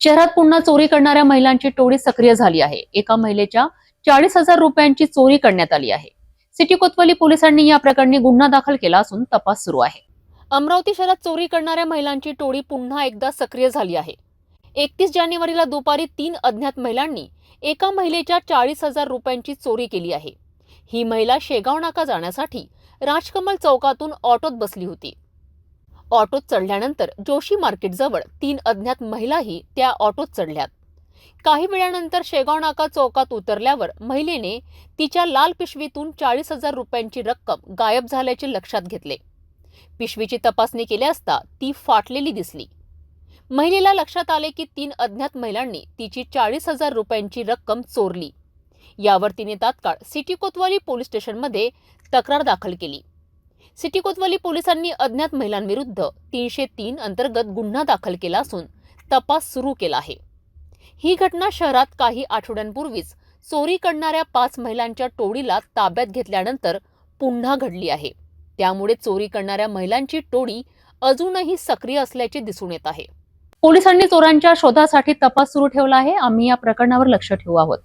शहरात पुन्हा चोरी करणाऱ्या महिलांची टोळी सक्रिय झाली आहे। एका महिलेच्या 40,000 रुपयांची चोरी करण्यात आली आहे। सिटी कोतवाली पोलिसांनी या प्रकरणी गुन्हा दाखल केला असून तपास सुरू आहे। अमरावती शहरात चोरी करणाऱ्या महिलांची टोळी पुन्हा एकदा सक्रिय झाली आहे। 31 जानेवारीला दुपारी 3 अज्ञात महिलांनी एका महिलेच्या 40,000 रुपयांची चोरी केली आहे। ही महिला शेगाव नाका जाण्यासाठी राजकमल चौकातून ऑटोत बसली होती। ऑटोत चढल्यानंतर जोशी मार्केट जवळ 3 अज्ञात महिलाही त्या ऑटोत चढल्यात। काही वेळानंतर शेगाव नाका चौकात उतरल्यावर महिलेने तिच्या लाल पिशवीतून 40,000 रुपयांची रक्कम गायब झाल्याचे लक्षात घेतले। पिशवीची तपासणी केली असता ती फाटलेली दिसली। महिलेला लक्षात आले की 3 अज्ञात महिलांनी तिची 40,000 रुपयांची रक्कम चोरली। यावर तिने तात्काळ सिटी कोतवाली पोलीस स्टेशनमध्ये तक्रार दाखल केली। सिटी कोतवाली पोलिसांनी अज्ञात महिलांविरुद्ध 303 अंतर्गत गुन्हा दाखल केला असून तपास सुरू केला आहे। ही घटना शहरात काही आठवड्यांपूर्वीच चोरी करणाऱ्या 5 महिलांच्या टोळीला ताब्यात घेतल्यानंतर पुन्हा घडली आहे। त्यामुळे चोरी करणाऱ्या महिलांची टोळी अजूनही सक्रिय असल्याचे दिसून येत आहे। पोलिसांनी चोरांच्या शोधासाठी तपास सुरू ठेवला आहे। आम्ही या प्रकरणावर लक्ष ठेवू आहोत।